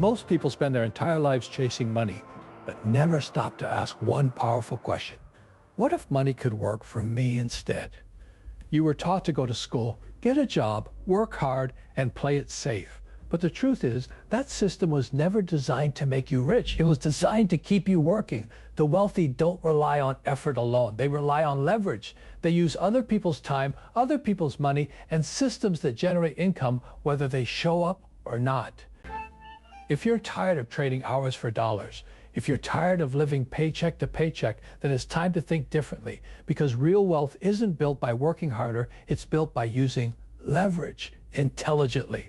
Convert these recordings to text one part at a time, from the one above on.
Most people spend their entire lives chasing money, but never stop to ask one powerful question. What if money could work for me instead? You were taught to go to school, get a job, work hard, and play it safe. But the truth is, that system was never designed to make you rich. It was designed to keep you working. The wealthy don't rely on effort alone. They rely on leverage. They use other people's time, other people's money, and systems that generate income, whether they show up or not. If you're tired of trading hours for dollars, if you're tired of living paycheck to paycheck, then it's time to think differently, because real wealth isn't built by working harder, it's built by using leverage intelligently.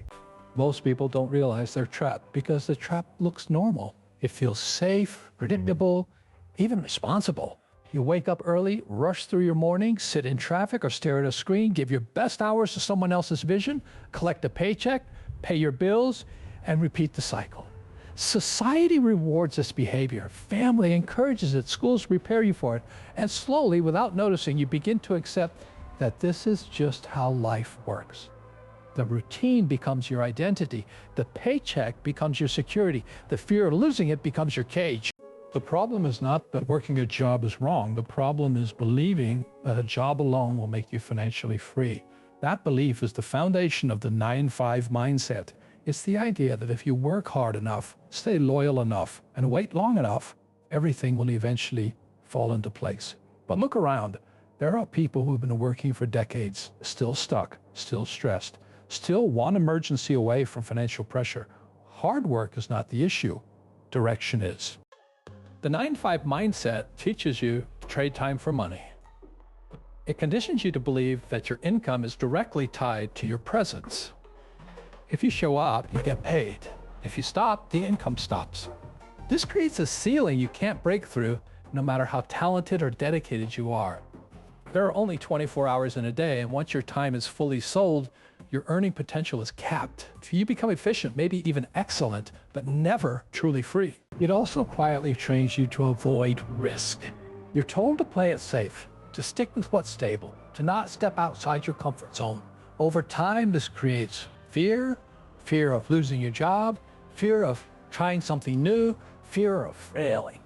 Most people don't realize they're trapped because the trap looks normal. It feels safe, predictable, even responsible. You wake up early, rush through your morning, sit in traffic or stare at a screen, give your best hours to someone else's vision, collect a paycheck, pay your bills, and repeat the cycle. Society rewards this behavior. Family encourages it. Schools prepare you for it. And slowly, without noticing, you begin to accept that this is just how life works. The routine becomes your identity. The paycheck becomes your security. The fear of losing it becomes your cage. The problem is not that working a job is wrong. The problem is believing that a job alone will make you financially free. That belief is the foundation of the 9-5 mindset. It's the idea that if you work hard enough, stay loyal enough, and wait long enough, everything will eventually fall into place. But look around. There are people who've been working for decades, still stuck, still stressed, still one emergency away from financial pressure. Hard work is not the issue. Direction is. The 9-5 mindset teaches you to trade time for money. It conditions you to believe that your income is directly tied to your presence. If you show up, you get paid. If you stop, the income stops. This creates a ceiling you can't break through, no matter how talented or dedicated you are. There are only 24 hours in a day, and once your time is fully sold, your earning potential is capped. You become efficient, maybe even excellent, but never truly free. It also quietly trains you to avoid risk. You're told to play it safe, to stick with what's stable, to not step outside your comfort zone. Over time, this creates fear of losing your job, fear of trying something new, fear of failing.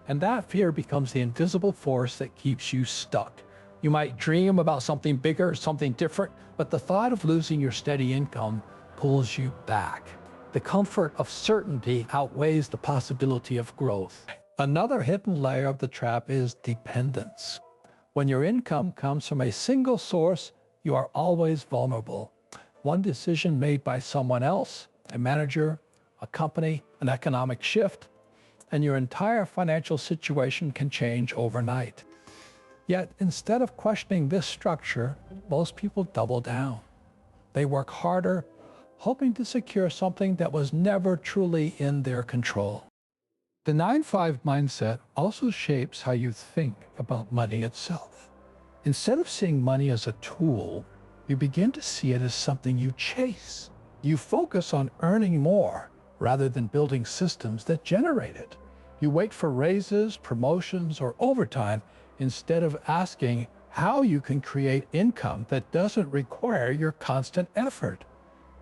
And that fear becomes the invisible force that keeps you stuck. You might dream about something bigger, something different, but the thought of losing your steady income pulls you back. The comfort of certainty outweighs the possibility of growth. Another hidden layer of the trap is dependence. When your income comes from a single source, you are always vulnerable. One decision made by someone else, a manager, a company, an economic shift, and your entire financial situation can change overnight. Yet, instead of questioning this structure, most people double down. They work harder, hoping to secure something that was never truly in their control. The 9-5 mindset also shapes how you think about money itself. Instead of seeing money as a tool, you begin to see it as something you chase. You focus on earning more rather than building systems that generate it. You wait for raises, promotions, or overtime instead of asking how you can create income that doesn't require your constant effort.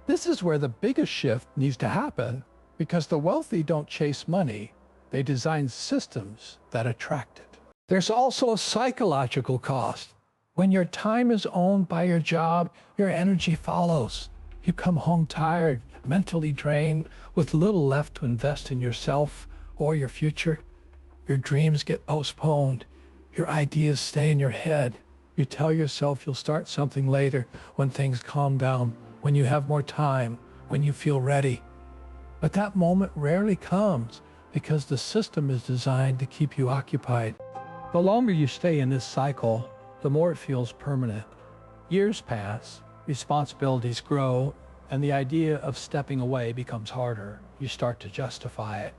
This is where the biggest shift needs to happen, because the wealthy don't chase money, they design systems that attract it. There's also a psychological cost. When your time is owned by your job, your energy follows. You come home tired, mentally drained, with little left to invest in yourself or your future. Your dreams get postponed. Your ideas stay in your head. You tell yourself you'll start something later, when things calm down, when you have more time, when you feel ready. But that moment rarely comes, because the system is designed to keep you occupied. The longer you stay in this cycle, the more it feels permanent. Years pass, responsibilities grow, and the idea of stepping away becomes harder. You start to justify it.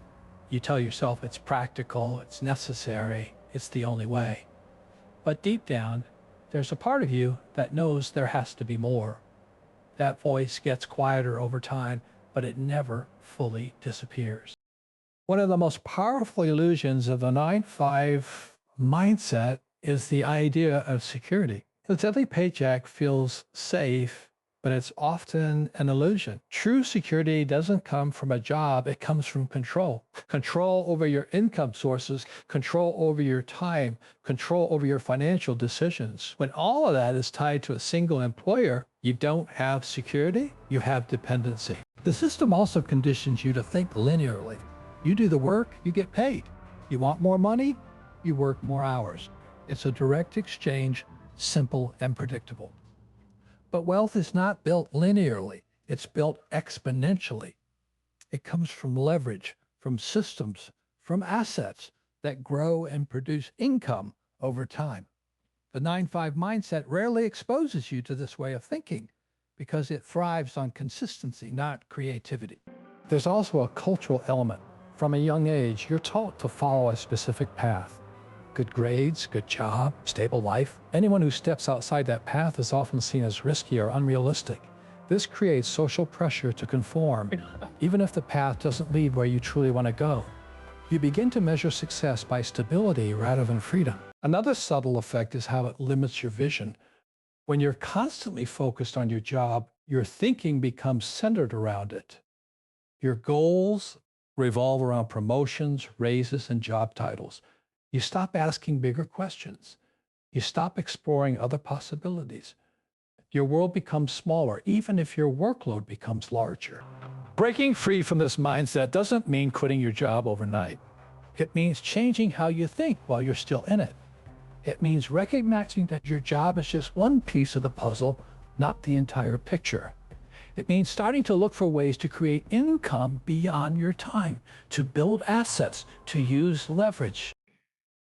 You tell yourself it's practical, it's necessary, it's the only way. But deep down, there's a part of you that knows there has to be more. That voice gets quieter over time, but it never fully disappears. One of the most powerful illusions of the 9-5 mindset is the idea of security. The daily paycheck feels safe, but it's often an illusion. True security doesn't come from a job, it comes from control. Control over your income sources, control over your time, control over your financial decisions. When all of that is tied to a single employer, you don't have security, you have dependency. The system also conditions you to think linearly. You do the work, you get paid. You want more money, you work more hours. It's a direct exchange, simple and predictable. But wealth is not built linearly. It's built exponentially. It comes from leverage, from systems, from assets that grow and produce income over time. The 9-5 mindset rarely exposes you to this way of thinking because it thrives on consistency, not creativity. There's also a cultural element. From a young age, you're taught to follow a specific path. Good grades, good job, stable life. Anyone who steps outside that path is often seen as risky or unrealistic. This creates social pressure to conform, even if the path doesn't lead where you truly want to go. You begin to measure success by stability rather than freedom. Another subtle effect is how it limits your vision. When you're constantly focused on your job, your thinking becomes centered around it. Your goals revolve around promotions, raises, and job titles. You stop asking bigger questions. You stop exploring other possibilities. Your world becomes smaller, even if your workload becomes larger. Breaking free from this mindset doesn't mean quitting your job overnight. It means changing how you think while you're still in it. It means recognizing that your job is just one piece of the puzzle, not the entire picture. It means starting to look for ways to create income beyond your time, to build assets, to use leverage.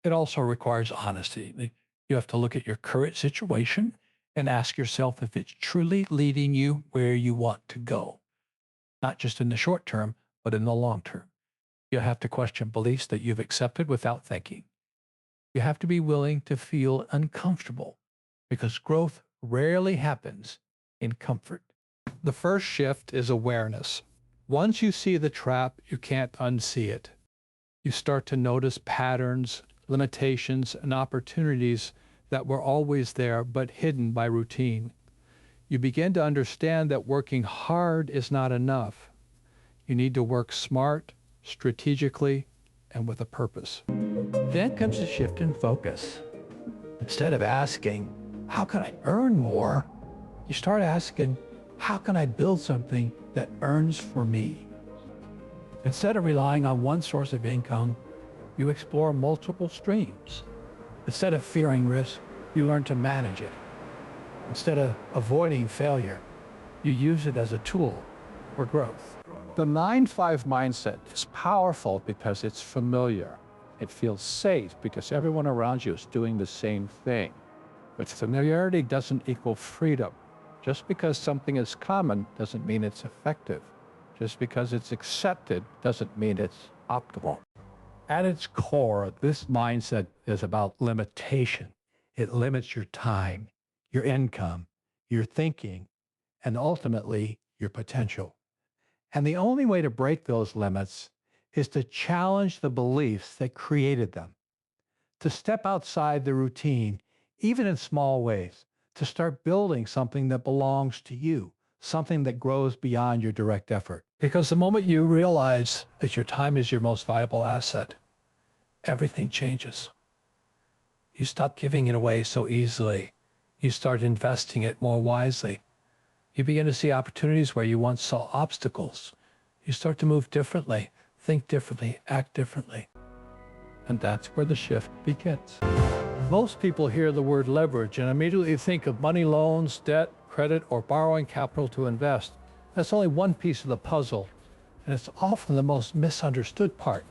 It also requires honesty. You have to look at your current situation and ask yourself if it's truly leading you where you want to go. Not just in the short term, but in the long term. You have to question beliefs that you've accepted without thinking. You have to be willing to feel uncomfortable because growth rarely happens in comfort. The first shift is awareness. Once you see the trap, you can't unsee it. You start to notice patterns, limitations, and opportunities that were always there but hidden by routine. You begin to understand that working hard is not enough. You need to work smart, strategically, and with a purpose. Then comes a shift in focus. Instead of asking, how can I earn more? You start asking, how can I build something that earns for me? Instead of relying on one source of income, you explore multiple streams. Instead of fearing risk, you learn to manage it. Instead of avoiding failure, you use it as a tool for growth. The 9-5 mindset is powerful because it's familiar. It feels safe because everyone around you is doing the same thing. But familiarity doesn't equal freedom. Just because something is common doesn't mean it's effective. Just because it's accepted doesn't mean it's optimal. At its core, this mindset is about limitation. It limits your time, your income, your thinking, and ultimately your potential. And the only way to break those limits is to challenge the beliefs that created them, to step outside the routine, even in small ways, to start building something that belongs to you, something that grows beyond your direct effort. Because the moment you realize that your time is your most valuable asset, everything changes. You stop giving it away so easily. You start investing it more wisely. You begin to see opportunities where you once saw obstacles. You start to move differently, think differently, act differently. And that's where the shift begins. Most people hear the word leverage and immediately think of money, loans, debt, credit, or borrowing capital to invest. That's only one piece of the puzzle, and it's often the most misunderstood part.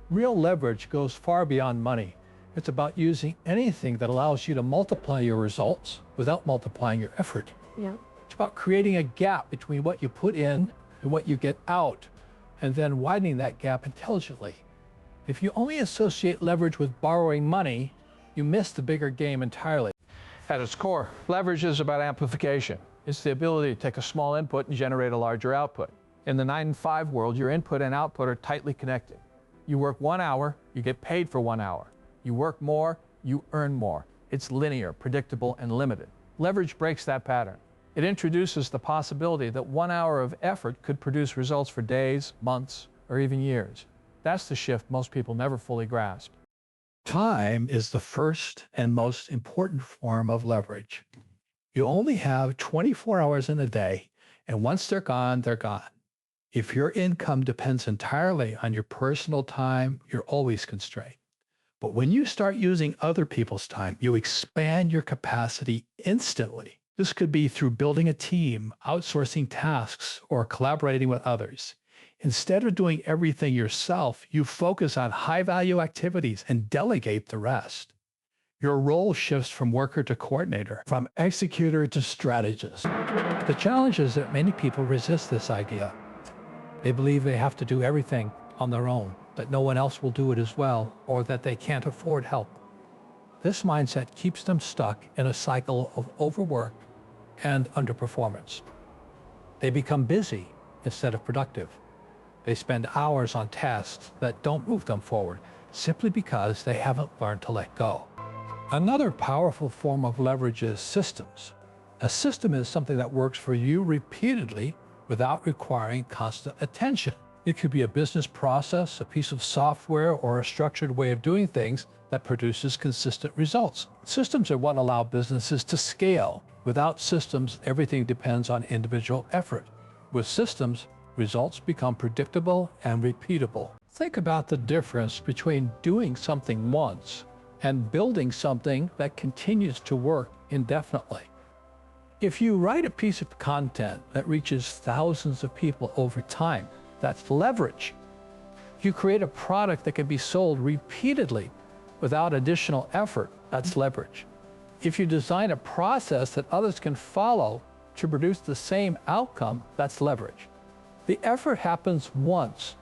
Real leverage goes far beyond money. It's about using anything that allows you to multiply your results without multiplying your effort. Yeah. It's about creating a gap between what you put in and what you get out, and then widening that gap intelligently. If you only associate leverage with borrowing money, you miss the bigger game entirely. At its core, leverage is about amplification. It's the ability to take a small input and generate a larger output. In the 9-5 world, your input and output are tightly connected. You work 1 hour, you get paid for 1 hour. You work more, you earn more. It's linear, predictable, and limited. Leverage breaks that pattern. It introduces the possibility that 1 hour of effort could produce results for days, months, or even years. That's the shift most people never fully grasp. Time is the first and most important form of leverage. You only have 24 hours in a day, and once they're gone, they're gone. If your income depends entirely on your personal time, you're always constrained. But when you start using other people's time, you expand your capacity instantly. This could be through building a team, outsourcing tasks, or collaborating with others. Instead of doing everything yourself, you focus on high-value activities and delegate the rest. Your role shifts from worker to coordinator, from executor to strategist. The challenge is that many people resist this idea. They believe they have to do everything on their own, that no one else will do it as well, or that they can't afford help. This mindset keeps them stuck in a cycle of overwork and underperformance. They become busy instead of productive. They spend hours on tasks that don't move them forward, simply because they haven't learned to let go. Another powerful form of leverage is systems. A system is something that works for you repeatedly without requiring constant attention. It could be a business process, a piece of software, or a structured way of doing things that produces consistent results. Systems are what allow businesses to scale. Without systems, everything depends on individual effort. With systems, results become predictable and repeatable. Think about the difference between doing something once and building something that continues to work indefinitely. If you write a piece of content that reaches thousands of people over time, that's leverage. If you create a product that can be sold repeatedly without additional effort, that's leverage. If you design a process that others can follow to produce the same outcome, that's leverage. The effort happens once,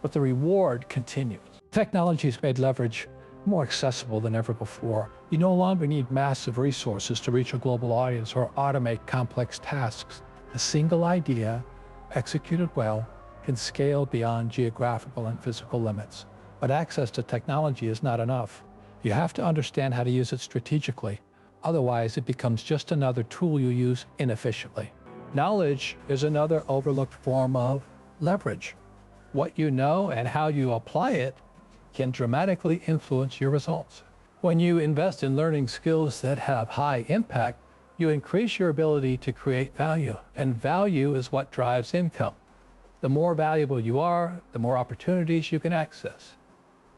but the reward continues. Technology has made leverage more accessible than ever before. You no longer need massive resources to reach a global audience or automate complex tasks. A single idea, executed well, can scale beyond geographical and physical limits. But access to technology is not enough. You have to understand how to use it strategically. Otherwise, it becomes just another tool you use inefficiently. Knowledge is another overlooked form of leverage. What you know and how you apply it can dramatically influence your results. When you invest in learning skills that have high impact, you increase your ability to create value, and value is what drives income. The more valuable you are, the more opportunities you can access.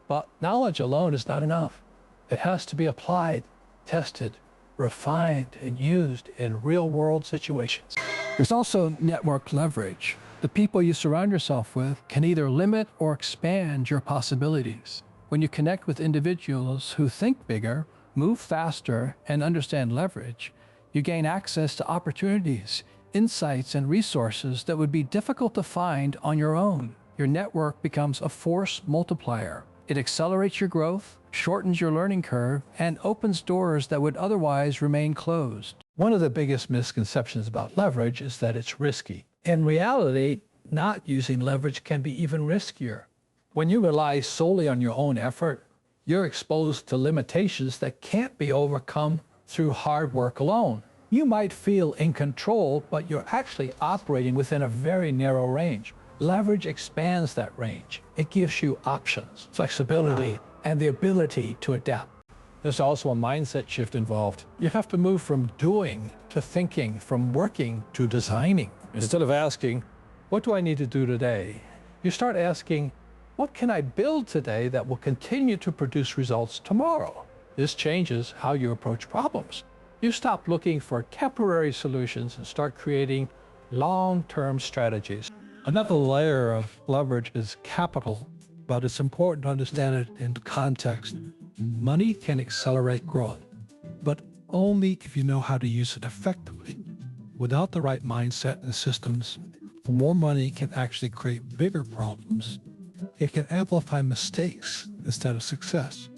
But knowledge alone is not enough. It has to be applied, tested, refined, and used in real-world situations. There's also network leverage. The people you surround yourself with can either limit or expand your possibilities. When you connect with individuals who think bigger, move faster, and understand leverage, you gain access to opportunities, insights, and resources that would be difficult to find on your own. Your network becomes a force multiplier. It accelerates your growth, shortens your learning curve, and opens doors that would otherwise remain closed. One of the biggest misconceptions about leverage is that it's risky. In reality, not using leverage can be even riskier. When you rely solely on your own effort, you're exposed to limitations that can't be overcome through hard work alone. You might feel in control, but you're actually operating within a very narrow range. Leverage expands that range. It gives you options, flexibility, and the ability to adapt. There's also a mindset shift involved. You have to move from doing to thinking, from working to designing. Instead of asking, what do I need to do today? You start asking, what can I build today that will continue to produce results tomorrow? This changes how you approach problems. You stop looking for temporary solutions and start creating long-term strategies. Another layer of leverage is capital, but it's important to understand it in context. Money can accelerate growth, but only if you know how to use it effectively. Without the right mindset and systems, more money can actually create bigger problems. It can amplify mistakes instead of success.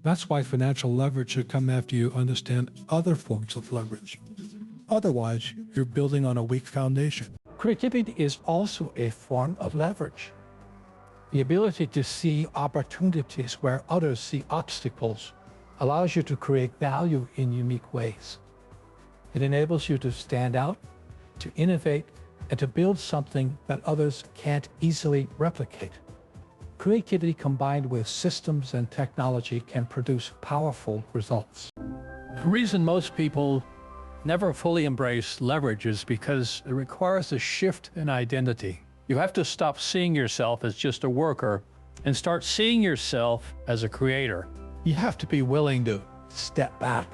That's why financial leverage should come after you understand other forms of leverage. Otherwise, you're building on a weak foundation. Creativity is also a form of leverage. The ability to see opportunities where others see obstacles allows you to create value in unique ways. It enables you to stand out, to innovate, and to build something that others can't easily replicate. Creativity combined with systems and technology can produce powerful results. The reason most people never fully embrace leverage is because it requires a shift in identity. You have to stop seeing yourself as just a worker and start seeing yourself as a creator. You have to be willing to step back,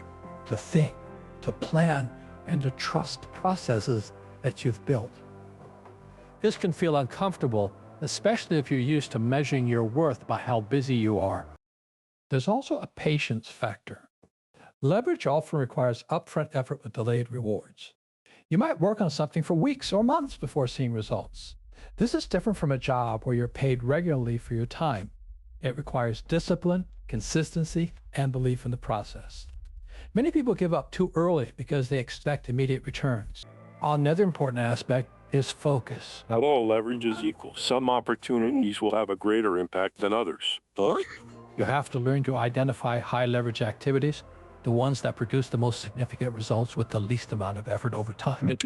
to think, to plan, and to trust processes that you've built. This can feel uncomfortable, especially if you're used to measuring your worth by how busy you are. There's also a patience factor. Leverage often requires upfront effort with delayed rewards. You might work on something for weeks or months before seeing results. This is different from a job where you're paid regularly for your time. It requires discipline, consistency, and belief in the process. Many people give up too early because they expect immediate returns. Another important aspect is focus. Not all leverage is equal. Some opportunities will have a greater impact than others. You have to learn to identify high leverage activities, the ones that produce the most significant results with the least amount of effort over time.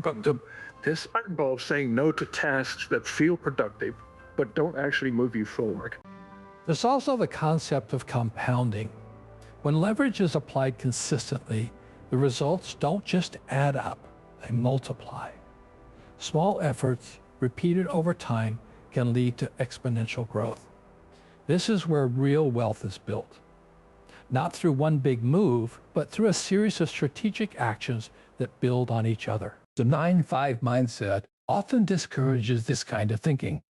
But this involves saying no to tasks that feel productive, but don't actually move you forward. There's also the concept of compounding. When leverage is applied consistently, the results don't just add up, they multiply. Small efforts, repeated over time, can lead to exponential growth. This is where real wealth is built. Not through one big move, but through a series of strategic actions that build on each other. The 9-5 mindset often discourages this kind of thinking.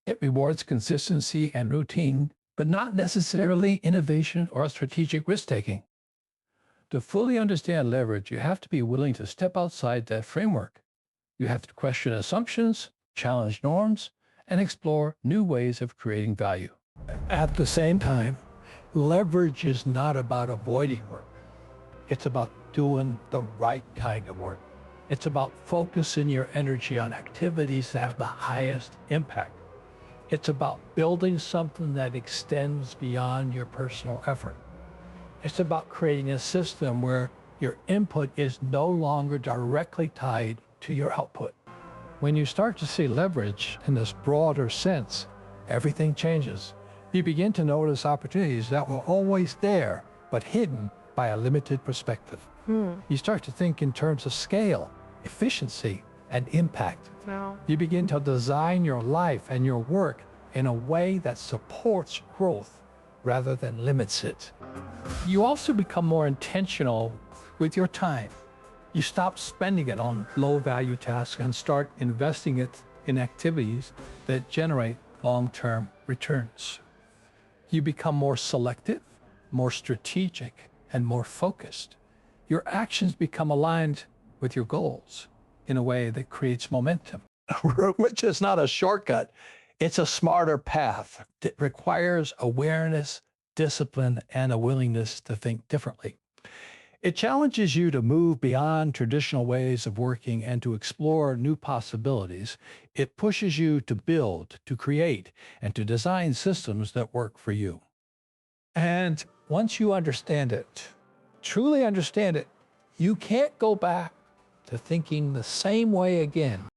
It rewards consistency and routine, but not necessarily innovation or strategic risk-taking. To fully understand leverage, you have to be willing to step outside that framework. You have to question assumptions, challenge norms, and explore new ways of creating value. At the same time, leverage is not about avoiding work. It's about doing the right kind of work. It's about focusing your energy on activities that have the highest impact. It's about building something that extends beyond your personal effort. It's about creating a system where your input is no longer directly tied to your output. When you start to see leverage in this broader sense, everything changes. You begin to notice opportunities that were always there, but hidden by a limited perspective. You start to think in terms of scale, efficiency, and impact. You begin to design your life and your work in a way that supports growth rather than limits it. You also become more intentional with your time. You stop spending it on low-value tasks and start investing it in activities that generate long-term returns. You become more selective, more strategic, and more focused. Your actions become aligned with your goals in a way that creates momentum, which is not a shortcut. It's a smarter path that requires awareness, discipline, and a willingness to think differently. It challenges you to move beyond traditional ways of working and to explore new possibilities. It pushes you to build, to create, and to design systems that work for you. And once you understand it, truly understand it, you can't go back to thinking the same way again.